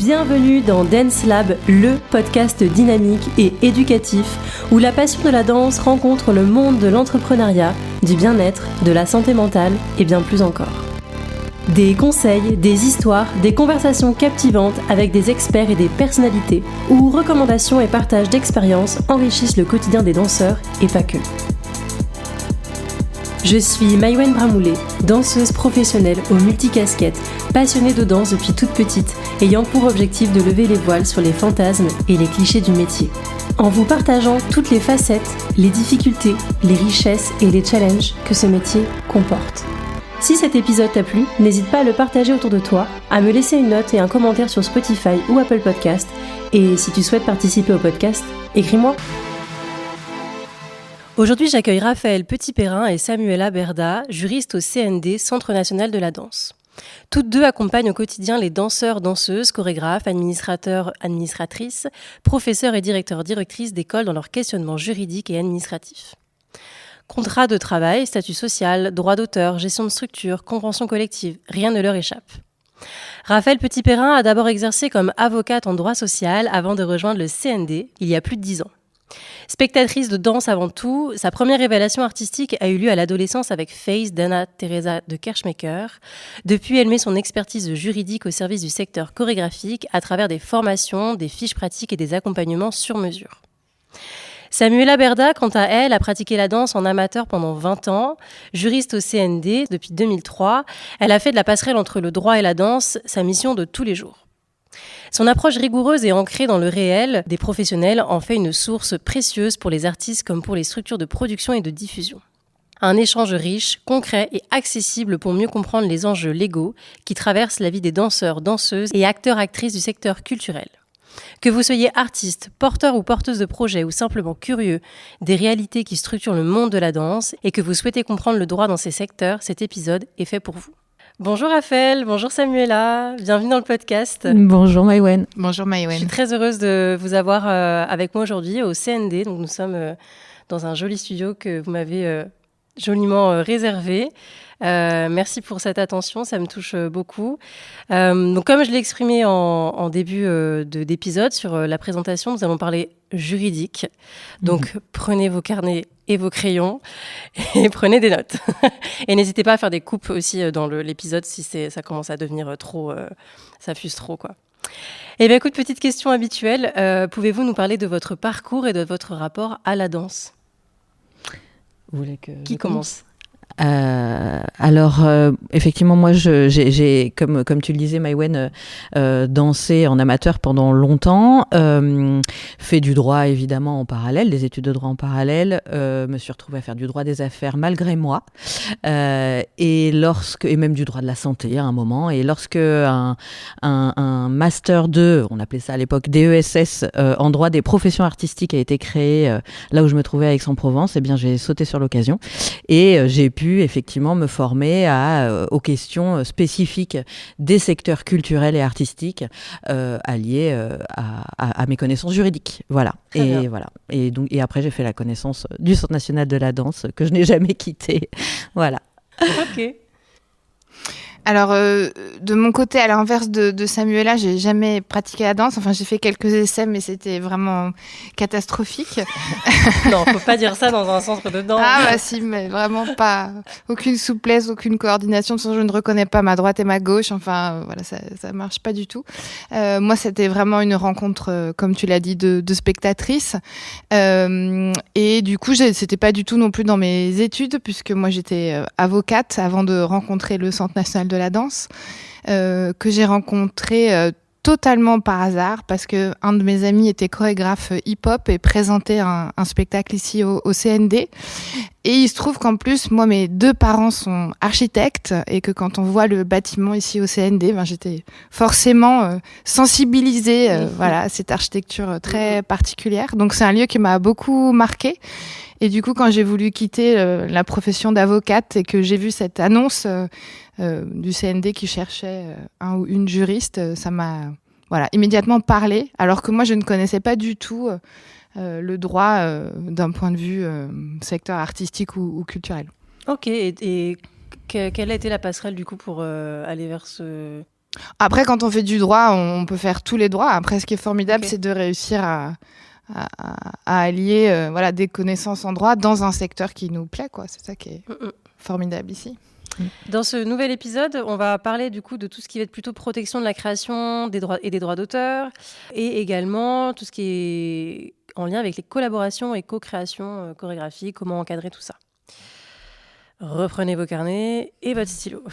Bienvenue dans Dance Lab, le podcast dynamique et éducatif où la passion de la danse rencontre le monde de l'entrepreneuriat, du bien-être, de la santé mentale et bien plus encore. Des conseils, des histoires, des conversations captivantes avec des experts et des personnalités où recommandations et partage d'expériences enrichissent le quotidien des danseurs et pas que. Je suis Maïwenn Bramoulet, danseuse professionnelle aux multicasquettes, passionnée de danse depuis toute petite, ayant pour objectif de lever les voiles sur les fantasmes et les clichés du métier. En vous partageant toutes les facettes, les difficultés, les richesses et les challenges que ce métier comporte. Si cet épisode t'a plu, n'hésite pas à le partager autour de toi, à me laisser une note et un commentaire sur Spotify ou Apple Podcast. Et si tu souhaites participer au podcast, écris-moi. Aujourd'hui, j'accueille Raphaël Petit-Perrin et Samuela Berda, juristes au CND, Centre national de la danse. Toutes deux accompagnent au quotidien les danseurs, danseuses, chorégraphes, administrateurs, administratrices, professeurs et directeurs-directrices d'écoles dans leur questionnement juridique et administratif. Contrat de travail, statut social, droit d'auteur, gestion de structure, convention collective, rien ne leur échappe. Raphaël Petit-Perrin a d'abord exercé comme avocate en droit social avant de rejoindre le CND il y a plus de 10 ans. Spectatrice de danse avant tout, sa première révélation artistique a eu lieu à l'adolescence avec Face d'Anna Teresa de Kirchmaker. Depuis, elle met son expertise juridique au service du secteur chorégraphique à travers des formations, des fiches pratiques et des accompagnements sur mesure. Samuela Berda, quant à elle, a pratiqué la danse en amateur pendant 20 ans. Juriste au CND depuis 2003, elle a fait de la passerelle entre le droit et la danse sa mission de tous les jours. Son approche rigoureuse et ancrée dans le réel des professionnels en fait une source précieuse pour les artistes comme pour les structures de production et de diffusion. Un échange riche, concret et accessible pour mieux comprendre les enjeux légaux qui traversent la vie des danseurs, danseuses et acteurs-actrices du secteur culturel. Que vous soyez artiste, porteur ou porteuse de projet ou simplement curieux des réalités qui structurent le monde de la danse et que vous souhaitez comprendre le droit dans ces secteurs, cet épisode est fait pour vous. Bonjour Raphaël, bonjour Samuela, bienvenue dans le podcast. Bonjour Maïwenn. Bonjour Maïwenn. Je suis très heureuse de vous avoir avec moi aujourd'hui au CND. Donc nous sommes dans un joli studio que vous m'avez joliment réservé. Merci pour cette attention, ça me touche beaucoup. Donc comme je l'ai exprimé en début d'épisode sur la présentation, nous allons parler juridique. Donc prenez vos carnets et vos crayons et prenez des notes. Et n'hésitez pas à faire des coupes aussi dans l'épisode si ça commence à devenir trop, ça fuse trop quoi. Et bien écoute, petite question habituelle, pouvez-vous nous parler de votre parcours et de votre rapport à la danse ? Vous voulez que Qui commence ? Alors, effectivement, moi, j'ai comme tu le disais, Maïwenn, dansé en amateur pendant longtemps, fait du droit évidemment en parallèle, des études de droit en parallèle, me suis retrouvée à faire du droit des affaires malgré moi, et même du droit de la santé à un moment, et lorsque un master 2, on appelait ça à l'époque DESS, en droit des professions artistiques a été créé là où je me trouvais à Aix-en-Provence, eh bien j'ai sauté sur l'occasion et j'ai pu effectivement me former aux questions spécifiques des secteurs culturels et artistiques alliés à mes connaissances juridiques. Voilà. Voilà. Et après, j'ai fait la connaissance du Centre national de la danse que je n'ai jamais quitté. Voilà. Ok. Alors, de mon côté, à l'inverse de Samuela, j'ai jamais pratiqué la danse. Enfin, j'ai fait quelques essais, mais c'était vraiment catastrophique. Non, faut pas dire ça dans un centre de danse. Ah bah si, mais vraiment pas. Aucune souplesse, aucune coordination. De toute façon, je ne reconnais pas ma droite et ma gauche. Enfin, voilà, ça marche pas du tout. Moi, c'était vraiment une rencontre, comme tu l'as dit, de spectatrices. Et du coup, c'était pas du tout non plus dans mes études, puisque moi, j'étais avocate avant de rencontrer le Centre national de la danse, que j'ai rencontré totalement par hasard parce que un de mes amis était chorégraphe hip-hop et présentait un spectacle ici au CND. Et il se trouve qu'en plus, moi, mes deux parents sont architectes et que quand on voit le bâtiment ici au CND, j'étais forcément sensibilisée voilà, à cette architecture très particulière. Donc c'est un lieu qui m'a beaucoup marquée. Et du coup, quand j'ai voulu quitter la profession d'avocate et que j'ai vu cette annonce du CND qui cherchait un ou une juriste, ça m'a immédiatement parlé, alors que moi, je ne connaissais pas du tout le droit d'un point de vue secteur artistique ou culturel. Ok, et quelle a été la passerelle du coup pour aller vers ce... Après, quand on fait du droit, on peut faire tous les droits. Après, ce qui est formidable, Ok. c'est de réussir à allier des connaissances en droit dans un secteur qui nous plaît, quoi. C'est ça qui est formidable ici. Dans ce nouvel épisode, on va parler du coup de tout ce qui va être plutôt protection de la création des droits et des droits d'auteur, et également tout ce qui est en lien avec les collaborations et co-créations chorégraphiques, comment encadrer tout ça. Reprenez vos carnets et votre stylo.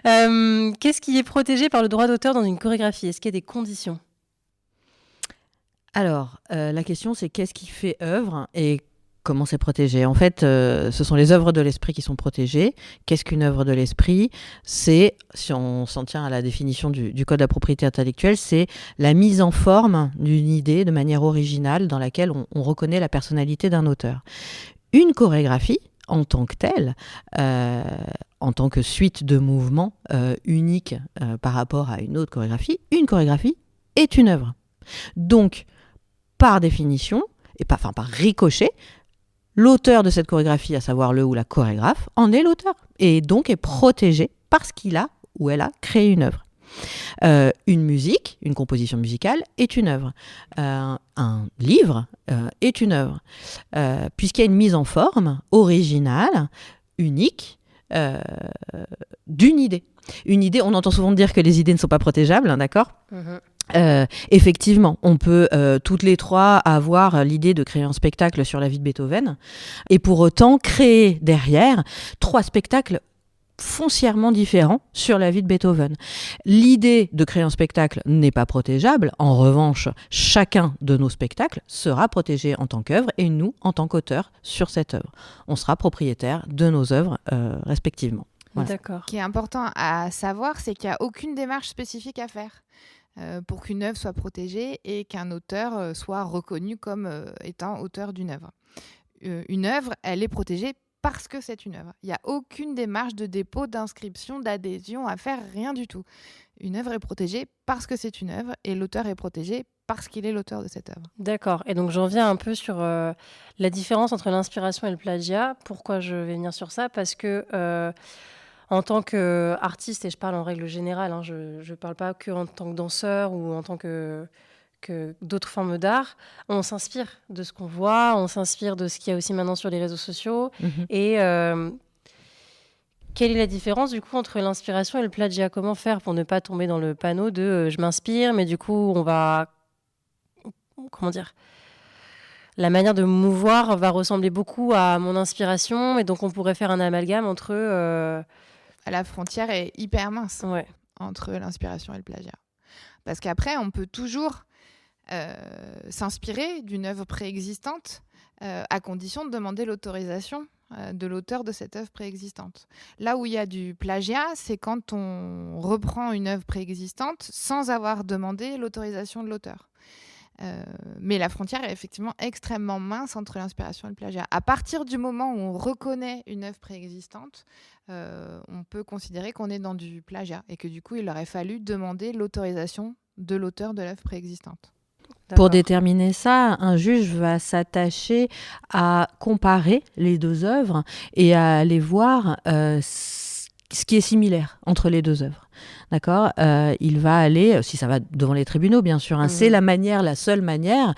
Qu'est-ce qui est protégé par le droit d'auteur dans une chorégraphie ? Est-ce qu'il y a des conditions ? Alors, la question, c'est qu'est-ce qui fait œuvre et comment c'est protégé ? En fait, ce sont les œuvres de l'esprit qui sont protégées. Qu'est-ce qu'une œuvre de l'esprit ? C'est, si on s'en tient à la définition du Code de la propriété intellectuelle, c'est la mise en forme d'une idée de manière originale dans laquelle on reconnaît la personnalité d'un auteur. Une chorégraphie, en tant que telle, en tant que suite de mouvements unique par rapport à une autre chorégraphie, une chorégraphie est une œuvre. Donc, par définition, et par ricochet, l'auteur de cette chorégraphie, à savoir le ou la chorégraphe, en est l'auteur et donc est protégé parce qu'il a ou elle a créé une œuvre. Une musique, une composition musicale est une œuvre. Un livre est une œuvre. Puisqu'il y a une mise en forme originale, unique, d'une idée. Une idée, on entend souvent dire que les idées ne sont pas protégeables, hein, d'accord ? Effectivement, on peut toutes les trois avoir l'idée de créer un spectacle sur la vie de Beethoven et pour autant créer derrière 3 spectacles foncièrement différents sur la vie de Beethoven. L'idée de créer un spectacle n'est pas protégeable. En revanche, chacun de nos spectacles sera protégé en tant qu'œuvre et nous, en tant qu'auteur, sur cette œuvre. On sera propriétaire de nos œuvres respectivement. Voilà. D'accord. Ce qui est important à savoir, c'est qu'il n'y a aucune démarche spécifique à faire pour qu'une œuvre soit protégée et qu'un auteur soit reconnu comme étant auteur d'une œuvre. Une œuvre, elle est protégée parce que c'est une œuvre. Il n'y a aucune démarche de dépôt, d'inscription, d'adhésion à faire, rien du tout. Une œuvre est protégée parce que c'est une œuvre et l'auteur est protégé parce qu'il est l'auteur de cette œuvre. D'accord. Et donc, j'en viens un peu sur la différence entre l'inspiration et le plagiat. Pourquoi je vais venir sur ça ? Parce que en tant qu'artiste, et je parle en règle générale, hein, je ne parle pas qu'en tant que danseur ou en tant que d'autres formes d'art, on s'inspire de ce qu'on voit, on s'inspire de ce qu'il y a aussi maintenant sur les réseaux sociaux. Et quelle est la différence du coup entre l'inspiration et le plagiat ? Comment faire pour ne pas tomber dans le panneau de je m'inspire, mais du coup on va... Comment dire ? La manière de me mouvoir va ressembler beaucoup à mon inspiration et donc on pourrait faire un amalgame entre... La frontière est hyper mince entre l'inspiration et le plagiat. Parce qu'après, on peut toujours s'inspirer d'une œuvre préexistante à condition de demander l'autorisation de l'auteur de cette œuvre préexistante. Là où il y a du plagiat, c'est quand on reprend une œuvre préexistante sans avoir demandé l'autorisation de l'auteur. Mais la frontière est effectivement extrêmement mince entre l'inspiration et le plagiat. À partir du moment où on reconnaît une œuvre préexistante, on peut considérer qu'on est dans du plagiat et que du coup, il aurait fallu demander l'autorisation de l'auteur de l'œuvre préexistante. Pour déterminer ça, un juge va s'attacher à comparer les 2 œuvres et à aller voir ce qui est similaire entre les 2 œuvres. D'accord ? Il va aller, si ça va devant les tribunaux bien sûr, c'est la seule manière,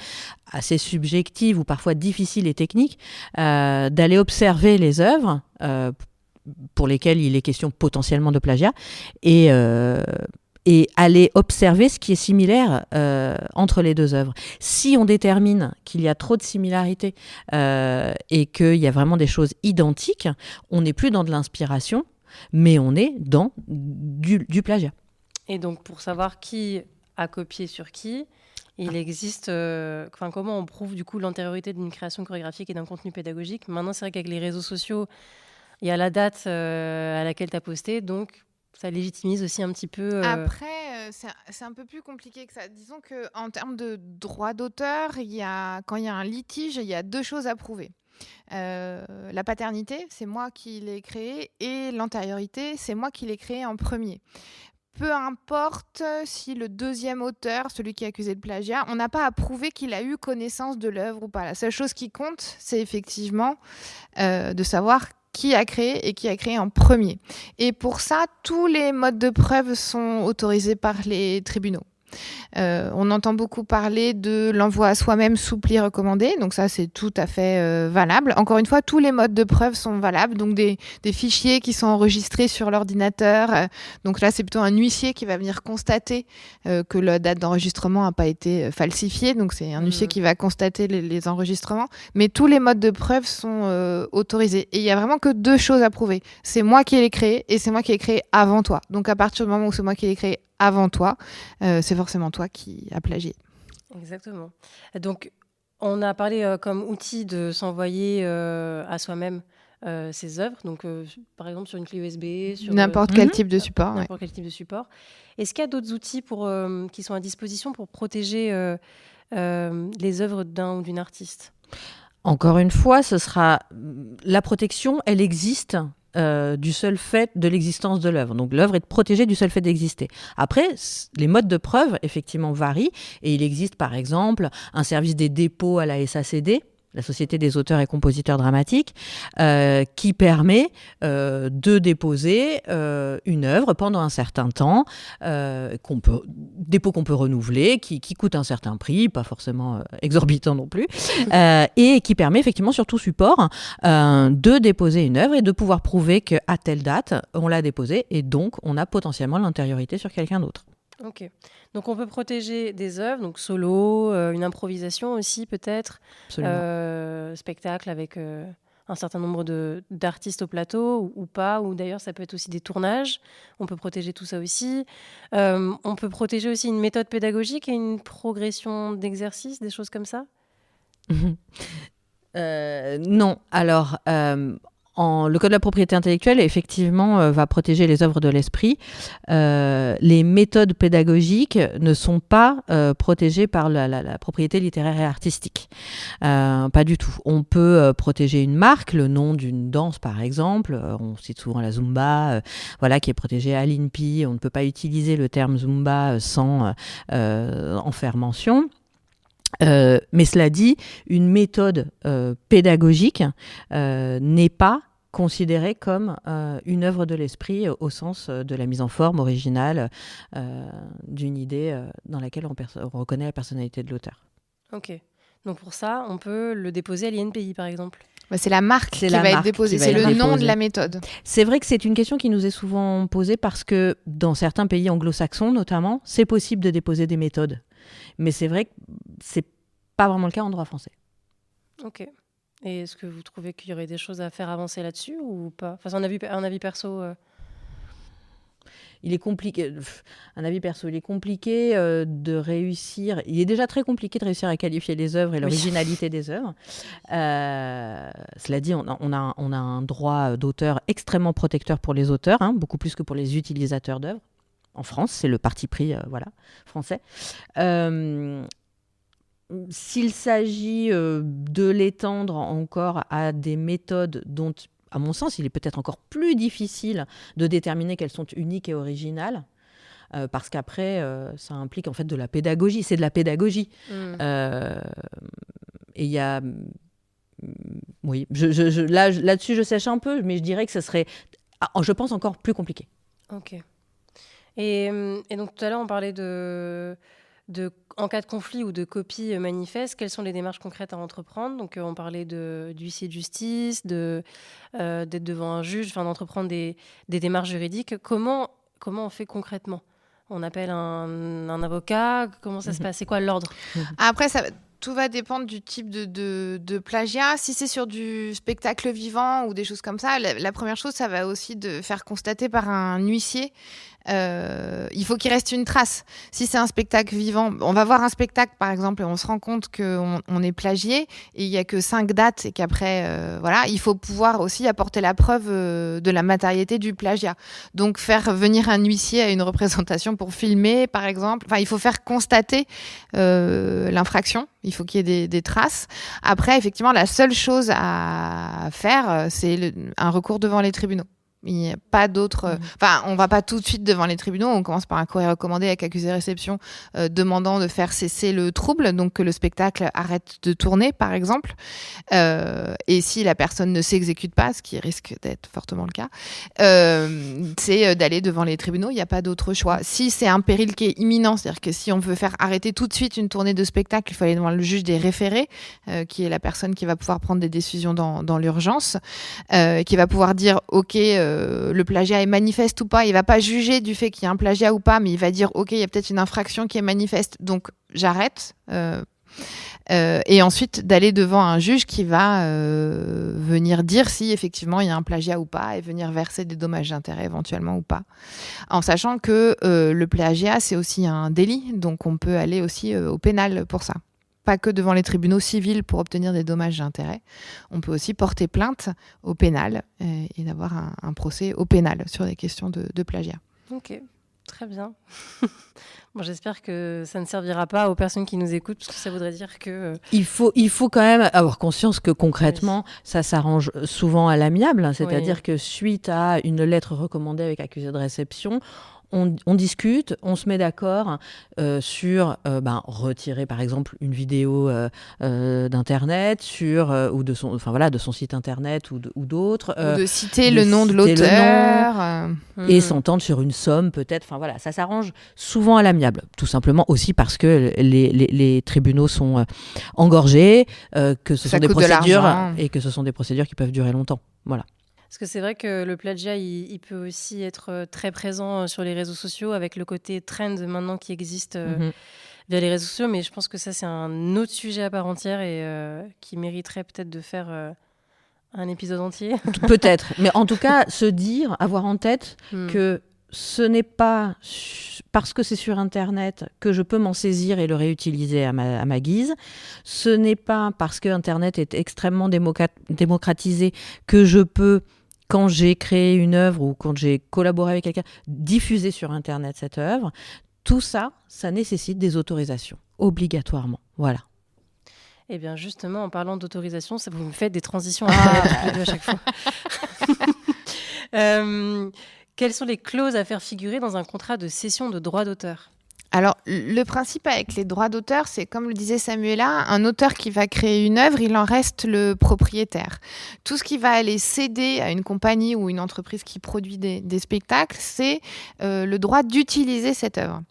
assez subjective ou parfois difficile et technique, d'aller observer les œuvres pour lesquelles il est question potentiellement de plagiat et aller observer ce qui est similaire entre les 2 œuvres. Si on détermine qu'il y a trop de similarités et qu'il y a vraiment des choses identiques, on n'est plus dans de l'inspiration, mais on est dans du plagiat. Et donc, pour savoir qui a copié sur qui, il existe... comment on prouve du coup l'antériorité d'une création chorégraphique et d'un contenu pédagogique ? Maintenant, c'est vrai qu'avec les réseaux sociaux, il y a la date à laquelle tu as posté, donc ça légitimise aussi un petit peu... Après, c'est un peu plus compliqué que ça. Disons qu'en termes de droit d'auteur, quand il y a un litige, il y a 2 choses à prouver. La paternité, c'est moi qui l'ai créé, et l'antériorité, c'est moi qui l'ai créé en premier. Peu importe si le deuxième auteur, celui qui est accusé de plagiat, on n'a pas à prouver qu'il a eu connaissance de l'œuvre ou pas. La seule chose qui compte, c'est effectivement de savoir qui a créé et qui a créé en premier. Et pour ça, tous les modes de preuve sont autorisés par les tribunaux. On entend beaucoup parler de l'envoi à soi-même sous pli recommandé, donc ça c'est tout à fait valable. Encore une fois, tous les modes de preuve sont valables, donc des fichiers qui sont enregistrés sur l'ordinateur. Donc là c'est plutôt un huissier qui va venir constater que la date d'enregistrement n'a pas été falsifiée, donc c'est un huissier qui va constater les enregistrements. Mais tous les modes de preuve sont autorisés. Et il y a vraiment que 2 choses à prouver. C'est moi qui l'ai créé et c'est moi qui l'ai créé avant toi. Donc à partir du moment où c'est moi qui l'ai créé avant toi, c'est forcément toi qui as plagié. Exactement. Donc, on a parlé comme outil de s'envoyer à soi-même ses œuvres. Donc, par exemple, sur une clé USB, sur n'importe quel type de support. N'importe quel type de support. Est-ce qu'il y a d'autres outils qui sont à disposition pour protéger les œuvres d'un ou d'une artiste ? Encore une fois, la protection, elle existe du seul fait de l'existence de l'œuvre. Donc l'œuvre est protégée du seul fait d'exister. Après, les modes de preuve, effectivement, varient. Et il existe, par exemple, un service des dépôts à la SACD, la Société des auteurs et compositeurs dramatiques, qui permet de déposer une œuvre pendant un certain temps, dépôt qu'on peut renouveler, qui coûte un certain prix, pas forcément exorbitant non plus, et qui permet effectivement sur tout support de déposer une œuvre et de pouvoir prouver qu'à telle date, on l'a déposée et donc on a potentiellement l'antériorité sur quelqu'un d'autre. Ok. Donc on peut protéger des œuvres, donc solo, une improvisation aussi peut-être, spectacle avec un certain nombre d'artistes au plateau ou pas, ou d'ailleurs ça peut être aussi des tournages, on peut protéger tout ça aussi. On peut protéger aussi une méthode pédagogique et une progression d'exercice, des choses comme ça ? Non, alors... le Code de la propriété intellectuelle, effectivement, va protéger les œuvres de l'esprit. Les méthodes pédagogiques ne sont pas protégées par la propriété littéraire et artistique. Pas du tout. On peut protéger une marque, le nom d'une danse, par exemple. On cite souvent la Zumba, qui est protégée à l'INPI. On ne peut pas utiliser le terme Zumba sans en faire mention. Mais cela dit, une méthode pédagogique n'est pas considérée comme une œuvre de l'esprit au sens de la mise en forme originale d'une idée dans laquelle on reconnaît la personnalité de l'auteur. Ok. Donc pour ça, on peut le déposer à l'INPI, par exemple. C'est la marque qui va être déposée, c'est le nom de la méthode. C'est vrai que c'est une question qui nous est souvent posée parce que dans certains pays anglo-saxons notamment, c'est possible de déposer des méthodes. Mais c'est vrai que c'est pas vraiment le cas en droit français. Ok. Et est-ce que vous trouvez qu'il y aurait des choses à faire avancer là-dessus ou pas ? Enfin, un avis perso Il est compliqué. Un avis perso, il est compliqué de réussir. Il est déjà très compliqué de réussir à qualifier les œuvres et l'originalité des œuvres. Cela dit, on a un droit d'auteur extrêmement protecteur pour les auteurs, beaucoup plus que pour les utilisateurs d'œuvres. En France, c'est le parti pris français. S'il s'agit de l'étendre encore à des méthodes dont, à mon sens, il est peut-être encore plus difficile de déterminer qu'elles sont uniques et originales, parce qu'après, ça implique en fait de la pédagogie. C'est de la pédagogie. Et il y a... Oui, là-dessus, je sèche un peu, mais je dirais que ce serait, je pense, encore plus compliqué. Ok. Et donc, tout à l'heure, on parlait en cas de conflit ou de copie manifeste, quelles sont les démarches concrètes à entreprendre ? Donc, on parlait d'huissier de justice, d'être devant un juge, d'entreprendre des démarches juridiques. Comment on fait concrètement ? On appelle un avocat ? Comment ça se passe ? C'est quoi l'ordre ? Après, tout va dépendre du type de plagiat. Si c'est sur du spectacle vivant ou des choses comme ça, la première chose, ça va aussi de faire constater par un huissier. Il faut qu'il reste une trace. Si c'est un spectacle vivant, on va voir un spectacle par exemple et on se rend compte qu'on est plagié et il n'y a que 5 dates et qu'après, il faut pouvoir aussi apporter la preuve de la matérialité du plagiat. Donc faire venir un huissier à une représentation pour filmer par exemple. Il faut faire constater l'infraction. Il faut qu'il y ait des traces. Après, effectivement, la seule chose à faire, c'est un recours devant les tribunaux. Il n'y a pas d'autre. Enfin, on va pas tout de suite devant les tribunaux. On commence par un courrier recommandé avec accusé réception demandant de faire cesser le trouble, donc que le spectacle arrête de tourner, par exemple. Et si la personne ne s'exécute pas, ce qui risque d'être fortement le cas, c'est d'aller devant les tribunaux. Il n'y a pas d'autre choix. Si c'est un péril qui est imminent, c'est-à-dire que si on veut faire arrêter tout de suite une tournée de spectacle, il faut aller devant le juge des référés, qui est la personne qui va pouvoir prendre des décisions dans l'urgence, qui va pouvoir dire OK. Le plagiat est manifeste ou pas, il va pas juger du fait qu'il y a un plagiat ou pas, mais il va dire ok, il y a peut-être une infraction qui est manifeste, donc j'arrête. Et ensuite d'aller devant un juge qui va venir dire si effectivement il y a un plagiat ou pas et venir verser des dommages d'intérêt éventuellement ou pas, en sachant que le plagiat c'est aussi un délit, donc on peut aller aussi au pénal pour ça. Pas que devant les tribunaux civils pour obtenir des dommages d'intérêt. On peut aussi porter plainte au pénal et d'avoir un procès au pénal sur des questions de plagiat. Ok, très bien. Bon, j'espère que ça ne servira pas aux personnes qui nous écoutent, parce que ça voudrait dire que... Il faut quand même avoir conscience que concrètement, ça s'arrange souvent à l'amiable. C'est-à-dire que suite à une lettre recommandée avec accusé de réception, on discute, on se met d'accord sur retirer par exemple une vidéo d'internet ou de son site internet ou d'autres, ou de citer le nom de l'auteur et s'entendre sur une somme peut-être. Enfin voilà, ça s'arrange souvent à l'amiable, tout simplement aussi parce que les tribunaux sont engorgés, que ce sont des procédures et que ce sont des procédures qui peuvent durer longtemps. Voilà. Parce que c'est vrai que le plagiat, il peut aussi être très présent sur les réseaux sociaux, avec le côté trend maintenant qui existe via les réseaux sociaux. Mais je pense que ça, c'est un autre sujet à part entière et qui mériterait peut-être de faire un épisode entier. Peut-être. Mais en tout cas, avoir en tête que ce n'est pas parce que c'est sur Internet que je peux m'en saisir et le réutiliser à ma guise. Ce n'est pas parce que Internet est extrêmement démocratisé que je peux, quand j'ai créé une œuvre ou quand j'ai collaboré avec quelqu'un, diffuser sur Internet cette œuvre. Tout ça, ça nécessite des autorisations, obligatoirement. Voilà. Eh bien, justement, en parlant d'autorisation, ça vous me faites des transitions à chaque fois. Quelles sont les clauses à faire figurer dans un contrat de cession de droits d'auteur ? Alors, le principe avec les droits d'auteur, c'est comme le disait Samuela, un auteur qui va créer une œuvre, il en reste le propriétaire. Tout ce qui va aller céder à une compagnie ou une entreprise qui produit des spectacles, c'est le droit d'utiliser cette œuvre.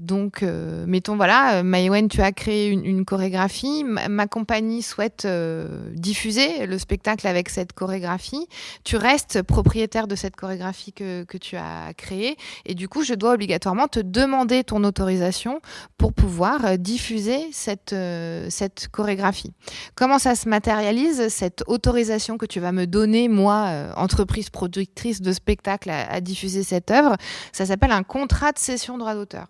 Donc, mettons, voilà, Maïwenn, tu as créé une chorégraphie. Ma compagnie souhaite diffuser le spectacle avec cette chorégraphie. Tu restes propriétaire de cette chorégraphie que tu as créée. Et du coup, je dois obligatoirement te demander ton autorisation pour pouvoir diffuser cette chorégraphie. Comment ça se matérialise, cette autorisation que tu vas me donner, moi, entreprise productrice de spectacle, à diffuser cette œuvre? Ça s'appelle un contrat de cession de droit d'auteur.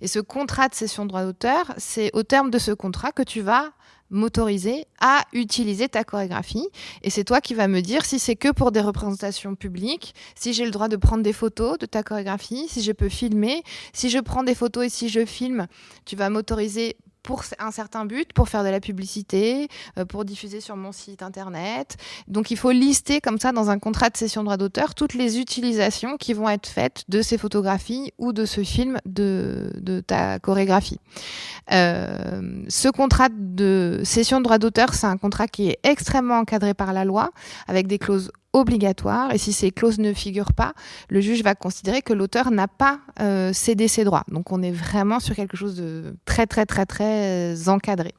Et ce contrat de cession de droit d'auteur, c'est au terme de ce contrat que tu vas m'autoriser à utiliser ta chorégraphie. Et c'est toi qui vas me dire si c'est que pour des représentations publiques, si j'ai le droit de prendre des photos de ta chorégraphie, si je peux filmer. Si je prends des photos et si je filme, tu vas m'autoriser pour un certain but, pour faire de la publicité, pour diffuser sur mon site internet. Donc il faut lister comme ça dans un contrat de cession de droit d'auteur toutes les utilisations qui vont être faites de ces photographies ou de ce film de ta chorégraphie. Ce contrat de cession de droit d'auteur, c'est un contrat qui est extrêmement encadré par la loi, avec des clauses obligatoires. Et si ces clauses ne figurent pas, le juge va considérer que l'auteur n'a pas cédé ses droits. Donc on est vraiment sur quelque chose de très, très, très, très encadré.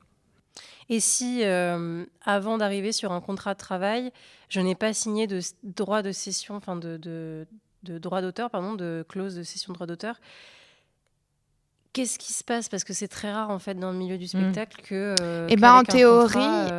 Et si, avant d'arriver sur un contrat de travail, je n'ai pas signé de droit de cession, enfin de droit d'auteur, pardon, de clause de cession de droit d'auteur, qu'est-ce qui se passe ? Parce que c'est très rare en fait dans le milieu du spectacle que.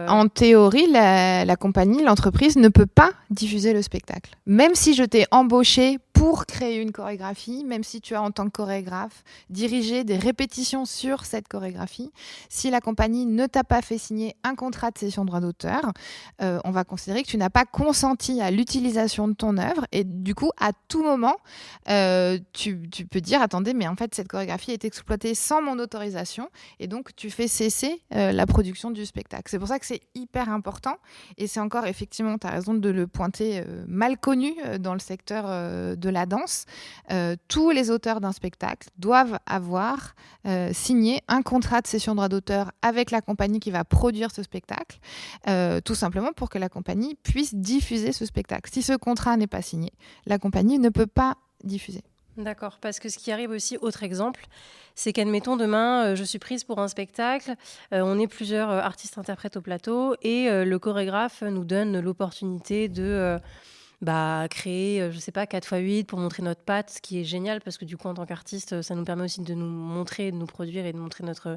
En théorie, la compagnie, l'entreprise ne peut pas diffuser le spectacle. Même si je t'ai embauché pour créer une chorégraphie, même si tu as en tant que chorégraphe dirigé des répétitions sur cette chorégraphie, si la compagnie ne t'a pas fait signer un contrat de cession de droit d'auteur, on va considérer que tu n'as pas consenti à l'utilisation de ton œuvre et du coup, à tout moment, tu peux dire « Attendez, mais en fait, cette chorégraphie est exploitée sans mon autorisation » et donc tu fais cesser la production du spectacle. C'est pour ça que c'est hyper important et c'est encore, effectivement, tu as raison de le pointer, mal connu dans le secteur de la danse. Tous les auteurs d'un spectacle doivent avoir signé un contrat de cession de droit d'auteur avec la compagnie qui va produire ce spectacle, tout simplement pour que la compagnie puisse diffuser ce spectacle. Si ce contrat n'est pas signé, la compagnie ne peut pas diffuser. D'accord, parce que ce qui arrive aussi, autre exemple, c'est qu'admettons demain, je suis prise pour un spectacle, on est plusieurs artistes-interprètes au plateau et le chorégraphe nous donne l'opportunité de créer, je sais pas, 4x8 pour montrer notre patte, ce qui est génial parce que du coup, en tant qu'artiste, ça nous permet aussi de nous montrer, de nous produire et de montrer notre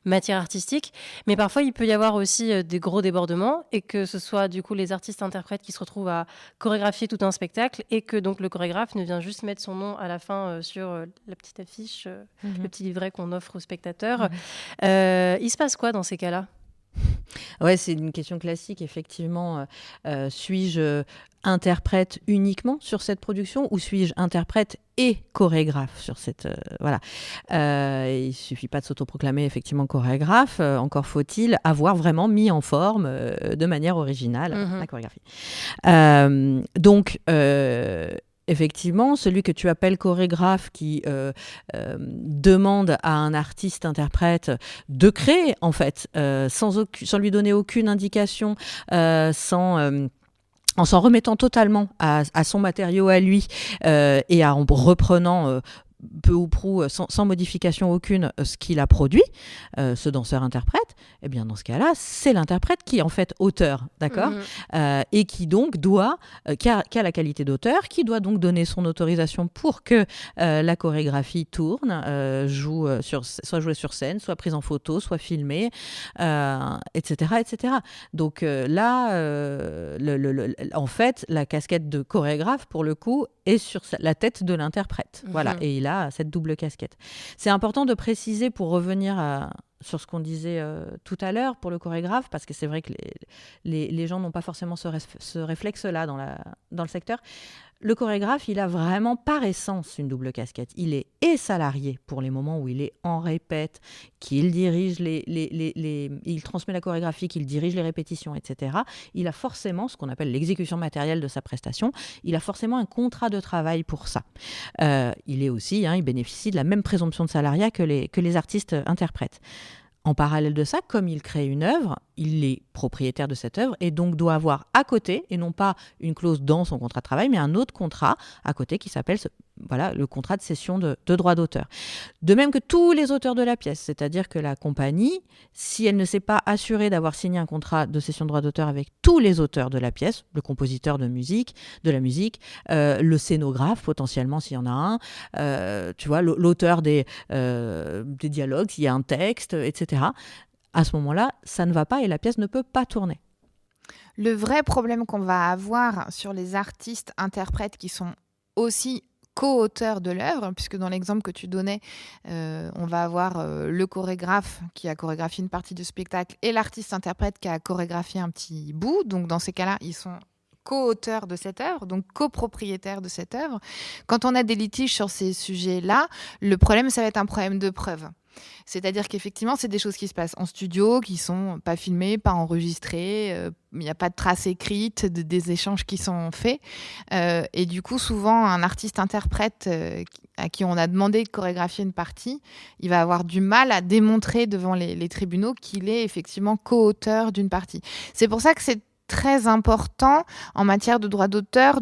matière artistique. Mais parfois, il peut y avoir aussi des gros débordements et que ce soit du coup les artistes-interprètes qui se retrouvent à chorégraphier tout un spectacle et que donc le chorégraphe ne vient juste mettre son nom à la fin sur la petite affiche, le petit livret qu'on offre aux spectateurs. Il se passe quoi dans ces cas-là ? Ouais, c'est une question classique, effectivement. Suis-je interprète uniquement sur cette production ou suis-je interprète et chorégraphe sur cette... voilà. Il ne suffit pas de s'autoproclamer effectivement chorégraphe, encore faut-il avoir vraiment mis en forme de manière originale la chorégraphie. Donc, effectivement, celui que tu appelles chorégraphe qui demande à un artiste-interprète de créer, en fait, sans lui donner aucune indication, en s'en remettant totalement à son matériau à lui et en reprenant peu ou prou, sans modification aucune, ce qu'il a produit, ce danseur-interprète, eh bien dans ce cas-là, c'est l'interprète qui est en fait auteur, d'accord ? Et qui donc qui a la qualité d'auteur, qui doit donc donner son autorisation pour que la chorégraphie tourne, soit jouée sur scène, soit prise en photo, soit filmée, etc., etc. Donc là, en fait, la casquette de chorégraphe, pour le coup, est sur la tête de l'interprète. Voilà, et il a cette double casquette. C'est important de préciser pour revenir sur ce qu'on disait tout à l'heure pour le chorégraphe, parce que c'est vrai que les gens n'ont pas forcément ce réflexe-là dans le secteur. Le chorégraphe, il a vraiment par essence une double casquette. Il est et salarié pour les moments où il est en répète, qu'il dirige il transmet la chorégraphie, qu'il dirige les répétitions, etc. Il a forcément ce qu'on appelle l'exécution matérielle de sa prestation. Il a forcément un contrat de travail pour ça. Il est aussi, il bénéficie de la même présomption de salariat que les artistes interprètes. En parallèle de ça, comme il crée une œuvre, il est propriétaire de cette œuvre et donc doit avoir à côté, et non pas une clause dans son contrat de travail, mais un autre contrat à côté qui s'appelle le contrat de cession de droit d'auteur. De même que tous les auteurs de la pièce, c'est-à-dire que la compagnie, si elle ne s'est pas assurée d'avoir signé un contrat de cession de droit d'auteur avec tous les auteurs de la pièce, le compositeur de la musique, le scénographe potentiellement s'il y en a un, tu vois, l'auteur des dialogues, s'il y a un texte, etc. À ce moment-là, ça ne va pas et la pièce ne peut pas tourner. Le vrai problème qu'on va avoir sur les artistes-interprètes qui sont aussi co-auteurs de l'œuvre, puisque dans l'exemple que tu donnais, on va avoir le chorégraphe qui a chorégraphié une partie du spectacle et l'artiste-interprète qui a chorégraphié un petit bout. Donc dans ces cas-là, ils sont co-auteurs de cette œuvre, donc copropriétaires de cette œuvre. Quand on a des litiges sur ces sujets-là, le problème, ça va être un problème de preuve. C'est-à-dire qu'effectivement, c'est des choses qui se passent en studio, qui sont pas filmées, pas enregistrées, il n'y a pas de traces écrites des échanges qui sont faits. Et du coup, souvent, un artiste-interprète à qui on a demandé de chorégraphier une partie, il va avoir du mal à démontrer devant les tribunaux qu'il est effectivement co-auteur d'une partie. C'est pour ça que c'est très important en matière de droit d'auteur,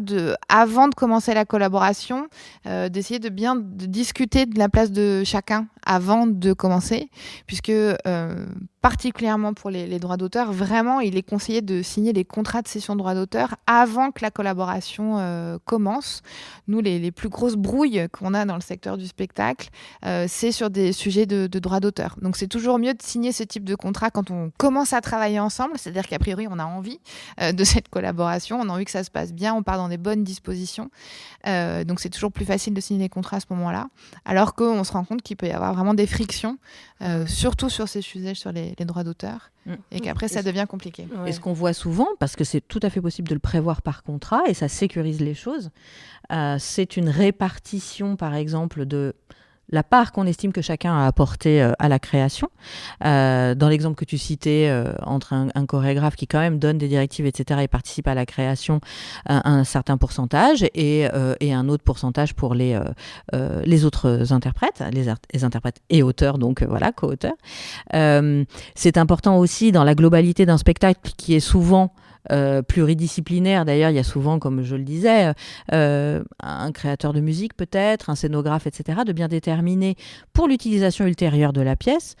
avant de commencer la collaboration, d'essayer de discuter de la place de chacun avant de commencer, puisque particulièrement pour les droits d'auteur, vraiment, il est conseillé de signer les contrats de cession de droits d'auteur avant que la collaboration commence. Nous, les plus grosses brouilles qu'on a dans le secteur du spectacle, c'est sur des sujets de droits d'auteur. Donc, c'est toujours mieux de signer ce type de contrat quand on commence à travailler ensemble, c'est-à-dire qu'a priori, on a envie de cette collaboration, on a envie que ça se passe bien, on part dans des bonnes dispositions. Donc, c'est toujours plus facile de signer les contrats à ce moment-là, alors qu'on se rend compte qu'il peut y avoir vraiment des frictions, surtout sur ces sujets, sur les droits d'auteur, et qu'après ça devient compliqué. Et ce qu'on voit souvent, parce que c'est tout à fait possible de le prévoir par contrat, et ça sécurise les choses, c'est une répartition, par exemple, de la part qu'on estime que chacun a apporté à la création. Dans l'exemple que tu citais, entre un chorégraphe qui quand même donne des directives, etc., et participe à la création, un certain pourcentage, et un autre pourcentage pour les autres interprètes, les interprètes et auteurs, donc voilà, co-auteurs. C'est important aussi dans la globalité d'un spectacle qui est souvent pluridisciplinaire. D'ailleurs, il y a souvent, comme je le disais, un créateur de musique peut-être, un scénographe, etc., de bien déterminer pour l'utilisation ultérieure de la pièce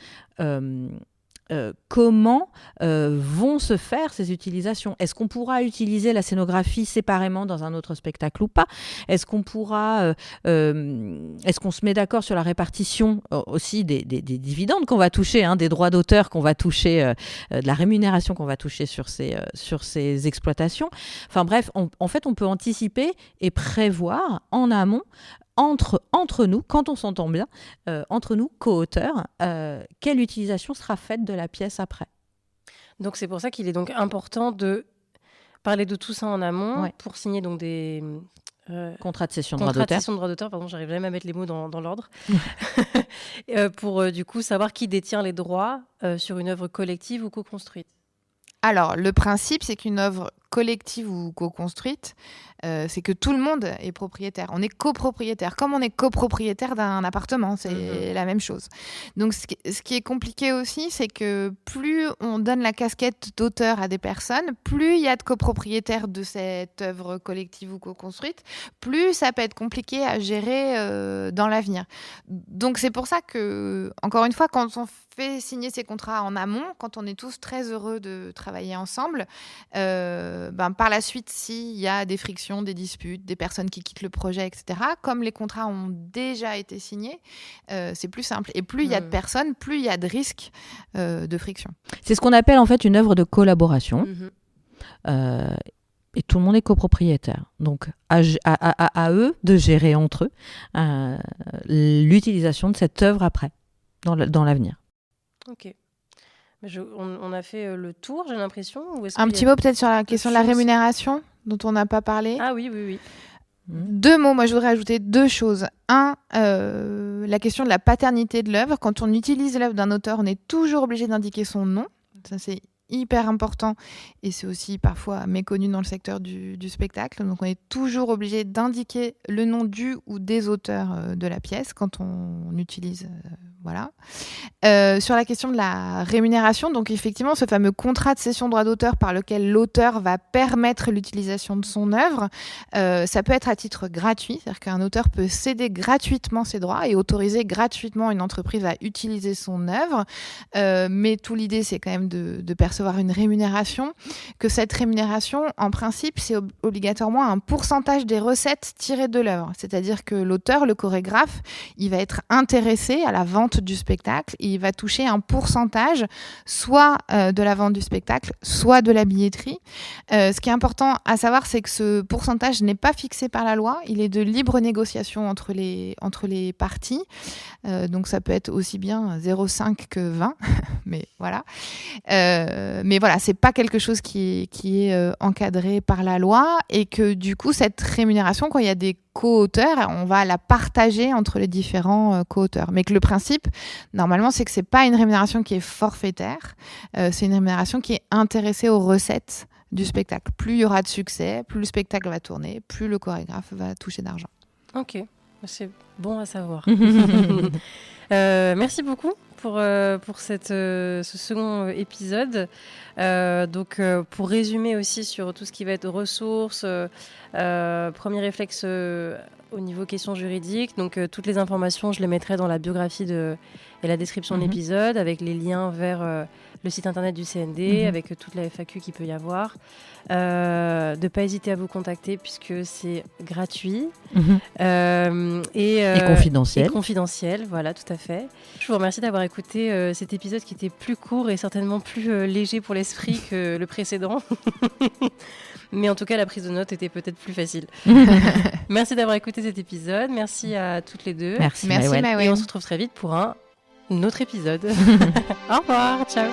comment vont se faire ces utilisations. Est-ce qu'on pourra utiliser la scénographie séparément dans un autre spectacle ou pas ? Est-ce qu'on pourra, est-ce qu'on se met d'accord sur la répartition aussi des dividendes qu'on va toucher, des droits d'auteur qu'on va toucher, de la rémunération qu'on va toucher sur ces exploitations. Enfin bref, en fait, on peut anticiper et prévoir en amont entre nous, quand on s'entend bien, entre nous, co-auteurs, quelle utilisation sera faite de la pièce après. Donc c'est pour ça qu'il est donc important de parler de tout ça en amont pour signer donc des contrats de cession de droits d'auteur. Pardon, j'arrive jamais à mettre les mots dans l'ordre. Pour du coup savoir qui détient les droits sur une œuvre collective ou co-construite. Alors, le principe, c'est qu'une œuvre collective ou co-construite, c'est que tout le monde est propriétaire. On est copropriétaire. Comme on est copropriétaire d'un appartement, c'est la même chose. Donc, ce qui est compliqué aussi, c'est que plus on donne la casquette d'auteur à des personnes, plus il y a de copropriétaires de cette œuvre collective ou co-construite, plus ça peut être compliqué à gérer dans l'avenir. Donc, c'est pour ça que, encore une fois, quand on fait signer ces contrats en amont, quand on est tous très heureux de travailler ensemble, par la suite, s'il y a des frictions, des disputes, des personnes qui quittent le projet, etc., comme les contrats ont déjà été signés, c'est plus simple. Et plus il y a de personnes, plus il y a de risques de friction. C'est ce qu'on appelle en fait une œuvre de collaboration. Et tout le monde est copropriétaire. Donc, à eux de gérer entre eux l'utilisation de cette œuvre après, dans l'avenir. Ok. On a fait le tour, j'ai l'impression. Un petit mot peut-être sur la question de la rémunération, dont on n'a pas parlé. Ah oui. 2 mots, moi je voudrais ajouter 2 choses. La question de la paternité de l'œuvre. Quand on utilise l'œuvre d'un auteur, on est toujours obligé d'indiquer son nom. Ça, c'est hyper important et c'est aussi parfois méconnu dans le secteur du spectacle. Donc on est toujours obligé d'indiquer le nom du ou des auteurs de la pièce quand on utilise... Voilà. Sur la question de la rémunération, donc effectivement, ce fameux contrat de cession de droit d'auteur par lequel l'auteur va permettre l'utilisation de son œuvre, ça peut être à titre gratuit, c'est-à-dire qu'un auteur peut céder gratuitement ses droits et autoriser gratuitement une entreprise à utiliser son œuvre, mais tout l'idée, c'est quand même de percevoir une rémunération, que cette rémunération, en principe, c'est obligatoirement un pourcentage des recettes tirées de l'œuvre, c'est-à-dire que l'auteur, le chorégraphe, il va être intéressé à la vente du spectacle et il va toucher un pourcentage soit de la vente du spectacle, soit de la billetterie. Ce qui est important à savoir, c'est que ce pourcentage n'est pas fixé par la loi, il est de libre négociation entre les parties. Donc ça peut être aussi bien 0,5 que 20, mais voilà. Mais voilà, c'est pas quelque chose qui est encadré par la loi et que du coup, cette rémunération, quand il y a des co-auteurs, on va la partager entre les différents co-auteurs. Mais que le principe, normalement, c'est que c'est pas une rémunération qui est forfaitaire, c'est une rémunération qui est intéressée aux recettes du spectacle. Plus il y aura de succès, plus le spectacle va tourner, plus le chorégraphe va toucher d'argent. Ok, c'est bon à savoir. Merci beaucoup pour ce second épisode. Pour résumer aussi sur tout ce qui va être ressources, premier réflexe au niveau questions juridiques. Donc, toutes les informations, je les mettrai dans la biographie et la description de l'épisode, avec les liens vers le site internet du CND, avec toute la FAQ qu'il peut y avoir. De ne pas hésiter à vous contacter puisque c'est gratuit et confidentiel. Et confidentiel, voilà, tout à fait. Je vous remercie d'avoir écouté cet épisode qui était plus court et certainement plus léger pour l'esprit que le précédent. Mais en tout cas, la prise de notes était peut-être plus facile. Merci d'avoir écouté cet épisode. Merci à toutes les deux. Merci Maïwenn. Et on se retrouve très vite pour un autre épisode. Au revoir, ciao.